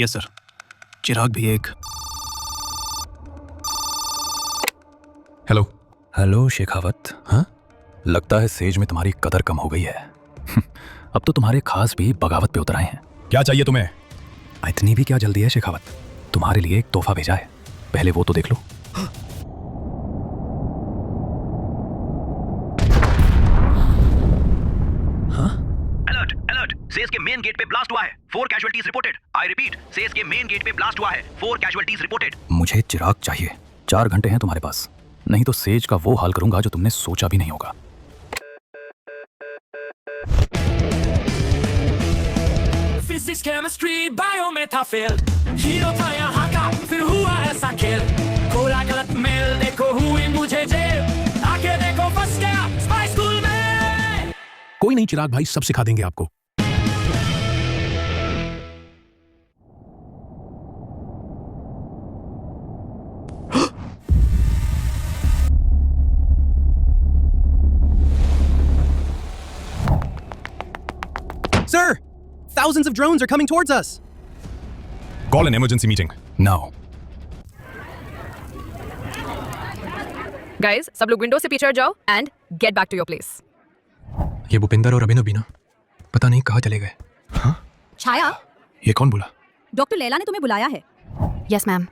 Yes sir. चिराग भी एक। Hello. Hello Shekhawat. हाँ, लगता है सेज में तुम्हारी कदर कम हो गई है। अब तो तुम्हारे खास भी बगावत पे उतर आए हैं। क्या चाहिए तुम्हें? इतनी भी क्या जल्दी है शेखावत? तुम्हारे लिए एक तोहफा भेजा है, पहले वो तो देख लो। अलर्ट अलर्ट, सेज के मेन गेट पे ब्लास्ट हुआ है। 4 casualties reported. I repeat, says के मेन गेट पे ब्लास्ट हुआ है। 4 कैजुअल्टीज रिपोर्टेड। मुझे चिराग चाहिए। 4 घंटे हैं तुम्हारे पास, नहीं तो सेज का वो हाल करूंगा जो तुमने सोचा भी नहीं होगा। फिजिक्स केमिस्ट्री बायो में था फेल, हीरो था यहाँ का फिर हुआ ऐसा खेल। खोला गलत मेल, देखो हुई मुझे जेल, आके देखो फंस गया स्पाई स्कूल में। कोई नहीं चिराग भाई, सब सिखा देंगे आपको। Sir! Thousands of drones are coming towards us! Call an emergency meeting. Now. Guys, सब लोग विंडो से पीछे हट जाओ and get back to your place. ये भूपिंदर और अभिनव भी ना पता नहीं कहाँ चले गए। हाँ? छाया, ये कौन बोला? डॉक्टर लैला ने तुम्हें बुलाया है। Yes ma'am.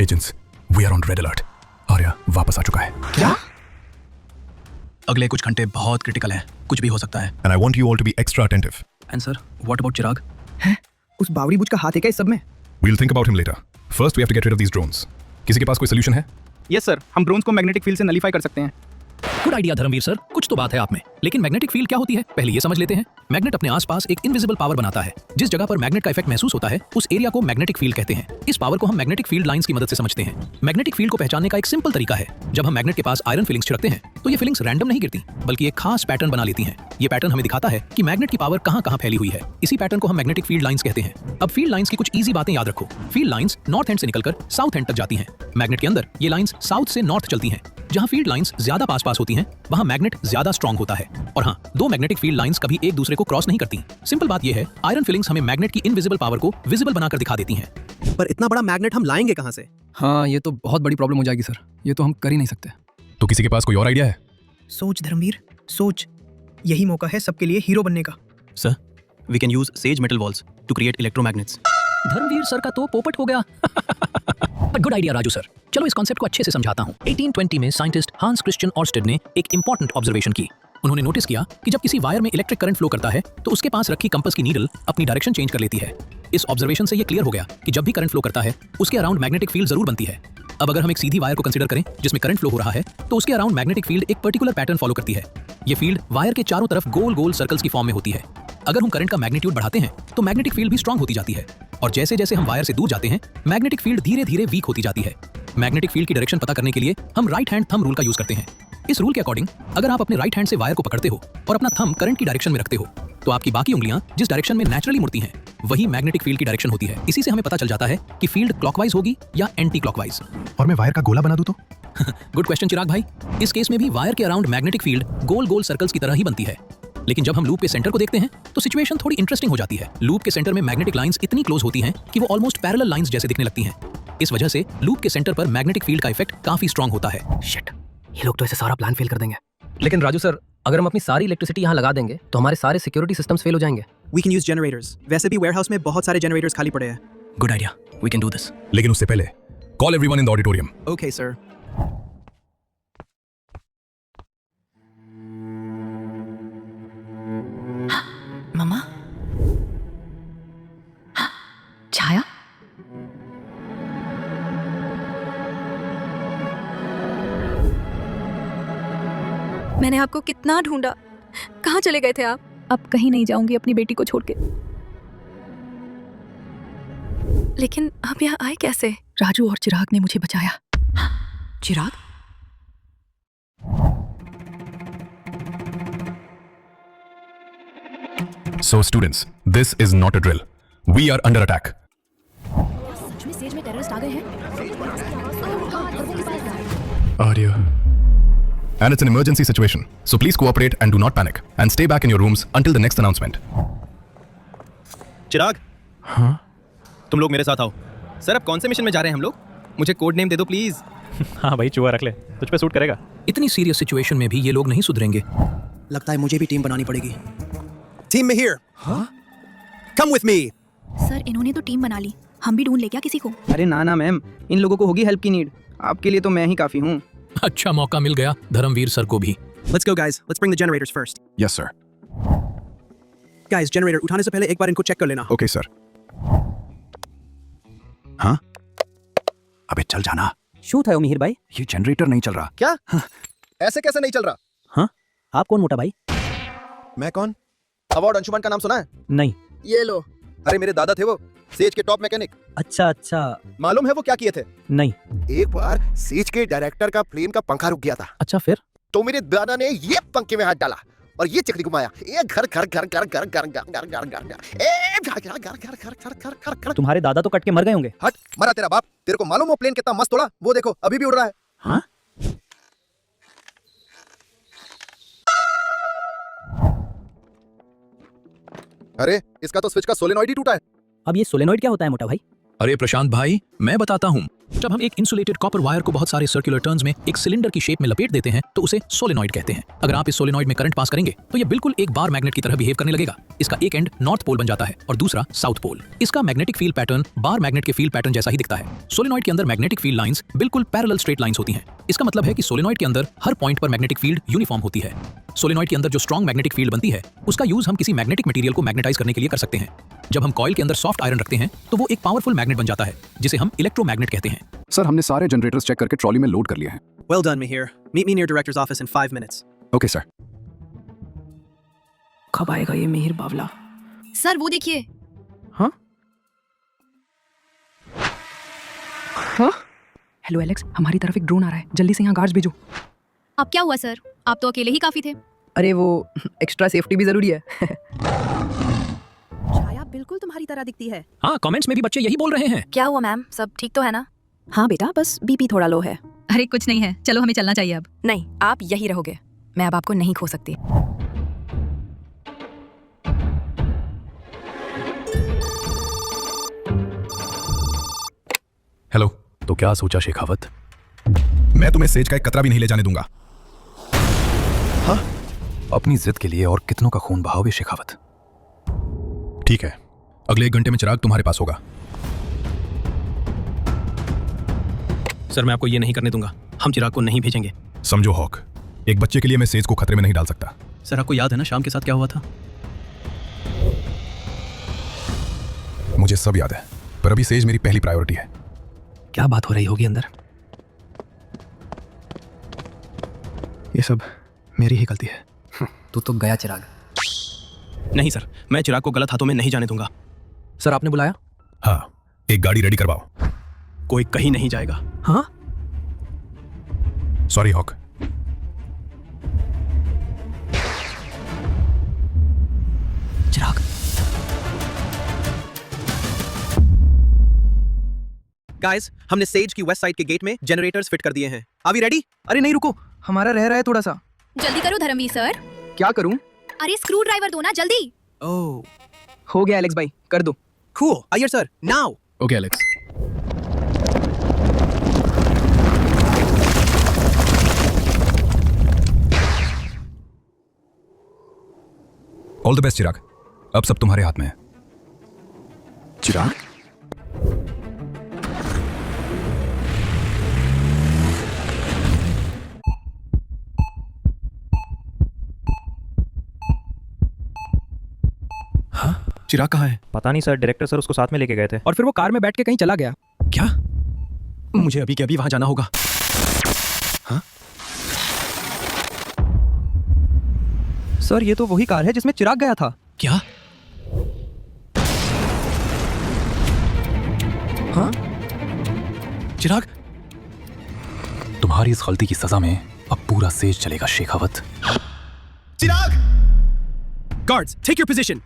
Agents, we are on red alert. Arya वापस आ चुका है। क्या? अगले कुछ घंटे बहुत क्रिटिकल हैं, कुछ भी हो सकता है। And I want you all to be extra attentive. And sir, what about Chirag? उस बावड़ी बुझ का हाथ है क्या इस सब में? We'll think about him later. First we have to get rid of these drones. किसी के पास कोई सोल्यूशन है? यस सर, हम ड्रोन्स को मैग्नेटिक फील्ड से नलीफाई कर सकते हैं। गुड आइडिया धर्मवीर सर, कुछ तो बात है आप में। लेकिन मैग्नेटिक फील्ड क्या होती है, पहले ये समझ लेते हैं। मैग्नेट अपने आसपास एक इनविजिबल पावर बनाता है। जिस जगह पर मैग्नेट का इफेक्ट महसूस होता है, उस एरिया को मैग्नेटिक फील्ड कहते हैं। इस पावर को हम मैग्नेटिक फील्ड लाइंस की मदद से समझते हैं। मैग्नेटिक फील्ड को पहचानने का एक सिंपल तरीका है, जब हम मैग्नेट के पास आयरन फिलिंग्स छिड़कते हैं तो ये फिलिंग्स रैंडम नहीं गिरती, बल्कि एक खास पैटर्न बना लेती हैं। ये पैटर्न हमें दिखाता है कि मैग्नेट की पावर कहां कहां फैली हुई है। इसी पैटर्न को हम मैग्नेटिक फील्ड लाइंस कहते हैं। अब फील्ड लाइंस की कुछ इजी बातें याद रखो। फील्ड लाइंस नॉर्थ एंड से निकलकर साउथ एंड तक जाती हैं। मैग्नेट के अंदर ये लाइंस साउथ से नॉर्थ चलती हैं। जहां फील्ड लाइंस ज्यादा पास होती हैं, वहां मैग्नेट ज्यादा स्ट्रांग होता है। और हाँ, दो मैग्नेटिक फील्ड लाइंस कभी एक दूसरे को क्रॉस नहीं करती। सिंपल बात यह है, आयरन फिलिंग्स हमें मैग्नेट की इनविजिबल पावर को विजिबल बनाकर दिखा देती हैं। पर इतना बड़ा मैग्नेट हम लाएंगे कहाँ से? हाँ, ये तो बहुत बड़ी प्रॉब्लम हो जाएगी सर। ये तो हम कर ही नहीं सकते। तो किसी के पास कोई और आइडिया है? सोच धर्मवीर, सोच। यही मौका है सबके लिए हीरो बनने का। Sir, we can use these metal walls to create electromagnets. Dharamvir sir का तो पोपट हो गया। But good idea Raju sir. चलो इस कॉन्सेप्ट को अच्छे से समझाता हूँ। 1820 में साइंटिस्ट हांस क्रिश्चियन ऑर्स्टेड ने एक इंपॉर्टेंट ऑब्जर्वेशन की। उन्होंने नोटिस किया कि जब किसी वायर में इलेक्ट्रिक करंट फ्लो करता है तो उसके पास रखी कंपास की नीडल अपनी डायरेक्शन चेंज कर लेती है। इस ऑब्जर्वेशन से ये क्लियर हो गया कि जब भी करंट फ्लो करता है उसके अराउंड मैग्नेटिक फील्ड जरूर बनती है। अब अगर हम एक सीधी वायर को कंसीडर करें जिसमें करंट फ्लो हो रहा है, तो उसके अराउंड मैग्नेटिक फील्ड एक पर्टिकुलर पैटर्न फॉलो करती है। ये फील्ड वायर के चारों तरफ गोल गोल सर्कल्स की फॉर्म में होती है। अगर हम करंट का मैग्नीट्यूड बढ़ाते हैं तो मैग्नेटिक फील्ड भी स्ट्रांग होती जाती है, और जैसे जैसे हम वायर से दूर जाते हैं मैग्नेटिक फील्ड धीरे धीरे वीक होती जाती है। मैग्नेटिक फील्ड की डायरेक्शन पता करने के लिए हम राइट हैंड थंब रूल का यूज करते हैं। इस रूल के अकॉर्डिंग अगर आप अपने राइट हैंड से वायर को पकड़ते हो और अपना थंब करंट की डायरेक्शन में रखते हो, तो आपकी बाकी उंगलियां जिस डायरेक्शन में नेचुरली मुड़ती हैं वही मैग्नेटिक फील्ड की डायरेक्शन होती है। इसी से हमें पता चल जाता है कि फील्ड क्लॉकवाइज होगी या एंटी क्लॉकवाइज। और मैं वायर का गोला बना दूं तो? गुड क्वेश्चन चिराग भाई। इस केस में भी वायर के अराउंड मैग्नेटिक फील्ड गोल गोल सर्कल्स की तरह ही बनती है। लेकिन जब हम लूप के सेंटर को देखते हैं तो सिचुएशन थोड़ी इंटरेस्टिंग हो जाती है। लूप के सेंटर में मैग्नेटिक लाइंस इतनी क्लोज होती हैं कि वो ऑलमोस्ट पैरेलल लाइंस जैसे दिखने लगती हैं। इस वजह से लूप के सेंटर पर मैग्नेटिक फील्ड का इफेक्ट काफी स्ट्रांग होता है। शिट, ये लोग तो ऐसे सारा प्लान फेल कर देंगे। लेकिन राजू सर, अगर हम अपनी सारी इलेक्ट्रिसिटी यहाँ लगा देंगे तो हमारे सारे सिक्योरिटी सिस्टम्स फेल हो जाएंगे। We can use generators. वैसे भी वेयरहाउस में बहुत सारे जनरेटर्स खाली पड़े हैं। Good idea, we can do this. लेकिन उससे पहले call everyone in the auditorium. Okay, sir. मम्मा, छाया, मैंने आपको कितना ढूंढा। कहाँ चले गए थे आप? अब कहीं नहीं जाऊंगी अपनी बेटी को छोड़ के। लेकिन आप यहाँ आए कैसे? राजू और चिराग ने मुझे बचाया। चिराग? So students, this is not a drill. We are under attack. सच में सेज में टेररिस्ट आ गए हैं? Arya, And it's an emergency situation. So please cooperate and do not panic. And stay back in your rooms until the next announcement. चिराग, हाँ तुम लोग मेरे साथ आओ। सर, अब कौन से मिशन में जा रहे हैं हम लोग? मुझे कोड नेम दे दो प्लीज। हाँ भाई, चूहा रख ले, तुझ पे सूट करेगा। इतनी सीरियस सिचुएशन में भी ये लोग नहीं सुधरेंगे। लगता है मुझे भी टीम बनानी पड़ेगी। टीम में हियर। हाँ? Come with me. सर इन्होंने तो टीम बना ली, हम भी ढूंढ ले क्या किसी को? अरे ना मैम, इन लोगों को होगी हेल्प की नीड। आपके लिए तो मैं ही काफी हूँ। अच्छा मौका मिल गया धर्मवीर सर को भी। Let's go guys, let's bring the generators first. Yes, sir. Guys, generator उठाने से पहले एक बार इनको चेक कर लेना। Okay, sir. हाँ? अबे चल जाना। शू था मिहिर भाई? ये जनरेटर नहीं चल रहा। क्या? ऐसे कैसे नहीं चल रहा? हाँ? आप कौन मोटा भाई? मैं कौन? अवार्ड अंशुमन का नाम सुना है? नहीं। ये लो। अरे मेरे दादा थे वो, सेज के टॉप मैकेनिक। अच्छा। मालूम है वो क्या किए थे? नहीं। एक बार सेज के डायरेक्टर का प्लेन का पंखा रुक गया था। अच्छा फिर? तो मेरे दादा ने ये पंखे में हाथ डाला और ये चक्री घुमाया। ये घर घर घर घर घर घर घर घर घर घर घर। तुम्हारे दादा तो कट के मर गए होंगे। हट, मरा तेरा बाप। तेरे को मालूम वो प्लेन कितना मस्त उड़ा? वो देखो अभी भी उड़ रहा है। हाँ? अरे इसका तो स्विच का सोलेनॉइड ही टूटा है। अब ये सोलेनॉइड क्या होता है मोटा भाई? अरे प्रशांत भाई, मैं बताता हूँ। जब हम एक इंसुलेटेड कॉपर वायर को बहुत सारे सर्कुलर टर्न्स में एक सिलेंडर की शेप में लपेट देते हैं तो उसे सोलेनॉइड कहते हैं। अगर आप इस सोलेनॉइड में करंट पास करेंगे तो ये बिल्कुल एक बार मैग्नेट की तरह बिहेव करने लगेगा। इसका एक एंड नॉर्थ पोल बन जाता है और दूसरा साउथ पोल। इसका magnetic field pattern bar magnet के फील्ड पैटर्न जैसा ही दिखता है। सोलेनॉइड के अंदर मैग्नेटिक फील्ड लाइंस बिल्कुल पैरेलल स्ट्रेट लाइंस होती हैं। इसका मतलब है कि सोलेनॉइड के अंदर हर पॉइंट पर मैग्नेटिक फील्ड यूनिफॉर्म होती है। सोलेनॉइड के अंदर जो स्ट्रॉन्ग मैग्नेटिक फील्ड बनती है उसका यूज हम किसी मैग्नेटिक मटेरियल को मैग्नेटाइज करने के लिए कर सकते हैं। जब हम कॉइल के अंदर सॉफ्ट आयरन रखते हैं तो वो एक पावरफुल मैग्नेट बन जाता है जिसे हम इलेक्ट्रोमैग्नेट कहते हैं। सर, हमने सारे जनरेटर्स चेक करके ट्रॉली में लोड कर लिए हैं। Well done, Mihir. Meet me near director's office in 5 minutes. Okay, sir. कब आएगा ये मिहिर बावला? सर वो देखिए। हाँ? हेलो एलेक्स, हमारी तरफ एक ड्रोन आ रहा है। जल्दी से यहाँ गार्ड्स भेजो। अब क्या हुआ सर? आप तो अकेले ही काफी थे। अरे वो एक्स्ट्रा सेफ्टी भी जरूरी है। छाया बिल्कुल तुम्हारी तरह दिखती है। हाँ, कमेंट्स में भी बच्चे यही बोल रहे हैं। क्या हुआ मैम, सब ठीक तो है ना? हाँ बेटा, बस बीपी थोड़ा लो है। अरे कुछ नहीं है, चलो हमें चलना चाहिए अब। नहीं, आप यही रहोगे। मैं अब आपको नहीं खो सकती। हेलो। तो क्या सोचा शेखावत? मैं तुम्हें सेज का एक कतरा भी नहीं ले जाने दूंगा। हाँ? अपनी जिद के लिए और कितनों का खून बहाओगे शेखावत? ठीक है, अगले 1 घंटे में चिराग तुम्हारे पास होगा। सर मैं आपको ये नहीं करने दूंगा। हम चिराग को नहीं भेजेंगे। समझो हॉक, एक बच्चे के लिए मैं सेज को खतरे में नहीं डाल सकता। सर आपको याद है ना शाम के साथ क्या हुआ था? मुझे सब याद है, पर अभी सेज मेरी पहली प्रायोरिटी है। क्या बात हो रही होगी अंदर? ये सब मेरी ही गलती है। तू तो गया चिराग। नहीं सर, मैं चिराग को गलत हाथों में नहीं जाने दूंगा। सर आपने बुलाया? हाँ, एक गाड़ी रेडी करवाओ। कोई कहीं नहीं जाएगा। हाँ? सॉरी हॉक। चिराग, गाइस, हमने सेज की वेस्ट साइड के गेट में जनरेटर्स फिट कर दिए हैं। Are we ready? अरे नहीं रुको, हमारा रह रहा है थोड़ा सा। जल्दी करो धर्मवीर सर। क्या करूं? अरे स्क्रू ड्राइवर दो ना जल्दी। ओह, हो गया एलेक्स भाई, कर दो। Cool. Iyer sir, now. Okay Alex. All the best Chirag, अब सब तुम्हारे हाथ में है। चिराग? हाँ? चिराग कहाँ है? पता नहीं सर, डायरेक्टर सर उसको साथ में लेके गए थे। और फिर वो कार में बैठ के कहीं चला गया। क्या? मुझे अभी के अभी वहां जाना होगा। हाँ? सर ये तो वही कार है जिसमें चिराग गया था। क्या? हाँ? चिराग? तुम्हारी इस गलती की सजा में अब पूरा सेज चलेगा शेखावत। चिराग! Guards, take your position.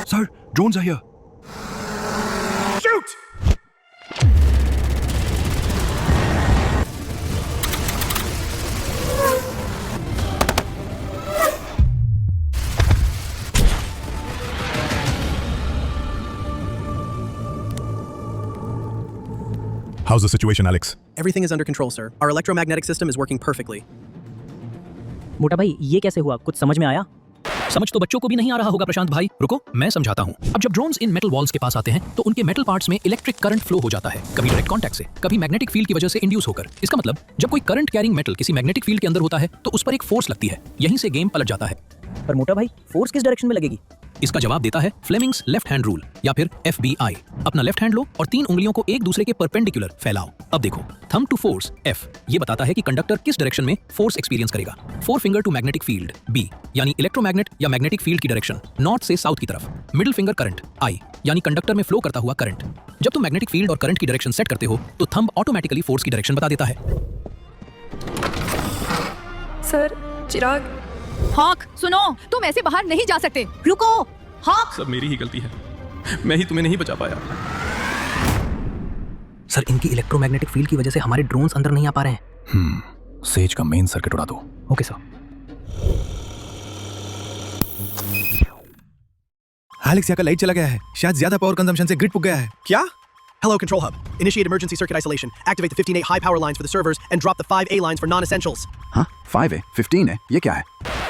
Sir, drones are here. How's the situation, Alex? Everything is under control, sir. Our electromagnetic system is working perfectly. मोटा भाई ये कैसे हुआ, कुछ समझ में आया? समझ तो बच्चों को भी नहीं आ रहा होगा प्रशांत भाई। रुको मैं समझाता हूँ। अब जब ड्रोन्स इन मेटल वॉल्स के पास आते हैं तो उनके मेटल पार्ट्स में इलेक्ट्रिक करंट फ्लो हो जाता है, कभी डायरेक्ट कांटेक्ट से, कभी मैग्नेटिक फील्ड की वजह से इंड्यूस होकर। इसका मतलब जब कोई करंट कैरिंग मेटल किसी मैग्नेटिक फील्ड के अंदर होता है तो उस पर एक फोर्स लगती है, यहीं से गेम पलट जाता है। पर मोटा भाई फोर्स किस डायरेक्शन में लगेगी? इसका जवाब देता है फ्लेमिंग्स लेफ्ट हैंड रूल या फिर FBI। अपना लेफ्ट हैंड लो और 3 उंगलियों को एक दूसरे के परपेंडिकुलर फैलाओ। अब देखो, थंब टू फोर्स F ये बताता है कि कंडक्टर किस डायरेक्शन में फोर्स एक्सपीरियंस करेगा। 4 finger to magnetic field B यानी इलेक्ट्रोमैग्नेट या मैग्नेटिक फील्ड की डायरेक्शन नॉर्थ से साउथ की तरफ। मिडिल फिंगर करंट I यानी कंडक्टर में फ्लो करता हुआ करंट। जब तुम मैग्नेटिक फील्ड और करंट की डायरेक्शन सेट करते हो तो थंब ऑटोमेटिकली फोर्स की डायरेक्शन बता देता है। सर, चिराग। हॉक सुनो, तुम ऐसे बाहर नहीं जा सकते। रुको हॉक। सब मेरी ही गलती है, मैं ही तुम्हें नहीं बचा पाया। सर इनकी इलेक्ट्रोमैग्नेटिक फील्ड की वजह से हमारे ड्रोन्स अंदर नहीं आ पा रहे हैं। सेज का मेन सर्किट उड़ा दो। Okay sir. एलेक्स यहाँ का लाइट चला गया है, शायद ज्यादा पावर कंजम्पशन से ग्रिड पुग गया है। क्या? Hello, Control Hub. Initiate emergency circuit isolation. Activate the 15A high power lines for the servers and drop the 5A lines for non-essentials. हाँ 5 है 15 है, ये क्या है?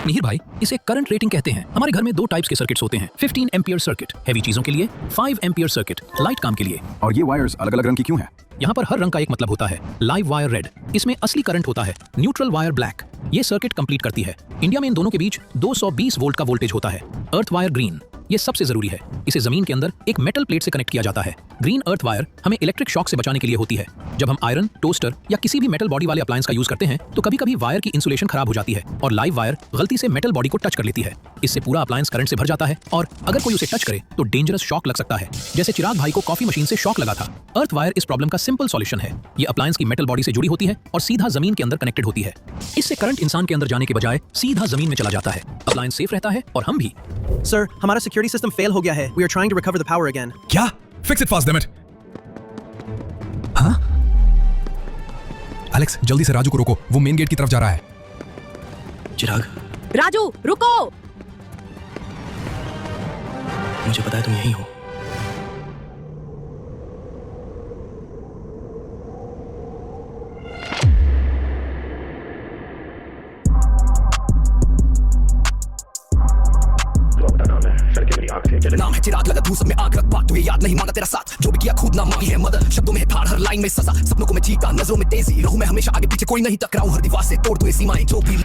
मिहिर भाई, इसे करंट रेटिंग कहते हैं। हमारे घर में 2 टाइप्स के सर्किट्स होते हैं, 15 एम्पियर सर्किट हैवी चीजों के लिए, 5 एम्पियर सर्किट लाइट काम के लिए। और ये वायर्स अलग अलग रंग की क्यों हैं? यहाँ पर हर रंग का एक मतलब होता है। लाइव वायर रेड, इसमें असली करंट होता है। न्यूट्रल वायर ब्लैक, ये सर्किट कंप्लीट करती है। इंडिया में इन दोनों के बीच 220 वोल्ट का वोल्टेज होता है। अर्थ वायर ग्रीन, ये सबसे जरूरी है। इसे जमीन के अंदर एक मेटल प्लेट से कनेक्ट किया जाता है। ग्रीन अर्थ वायर हमें इलेक्ट्रिक शॉक से बचाने के लिए होती है। जब हम आयरन, टोस्टर या किसी भी मेटल बॉडी वाले अप्लायंस का यूज करते हैं तो कभी कभी वायर की इंसुलेशन खराब हो जाती है और लाइव वायर गलती से मेटल बॉडी को टच कर लेती है। इससे पूरा अप्लायंस करंट से भर जाता है और अगर कोई उसे टच करे तो डेंजरस शॉक लग सकता है, जैसे चिराग भाई को कॉफी मशीन से शॉक लगा था। अर्थ वायर इस प्रॉब्लम का सिंपल सॉल्यूशन है। ये अप्लायंस की मेटल बॉडी से जुड़ी होती है और सीधा जमीन के अंदर कनेक्टेड होती है। इससे करंट इंसान के अंदर जाने के बजाय सीधा जमीन में चला जाता है। अप्लायंस सेफ रहता है और हम भी। Sir, हमारा security system fail हो गया है. We are trying to recover the power again. क्या? Fix it fast, damn it! हाँ? एलेक्स जल्दी से राजू को रोको, वो मेन गेट की तरफ जा रहा है। चिराग, राजू रुको। मुझे पता है तुम यहीं हो। नाम है चिराग, लगा धूस में आग रख बात तुझे याद नहीं, मांगा तेरा साथ जो भी किया खुद ना मांगी है मदद। शब्दों में है ठाड़, हर लाइन में सजा, सपनों को मैं जीता, नजरों में तेजी, रहूं मैं हमेशा आगे पीछे, कोई नहीं टकराऊं, हर दीवार से तोड़ दूं ये सीमाएं जो भी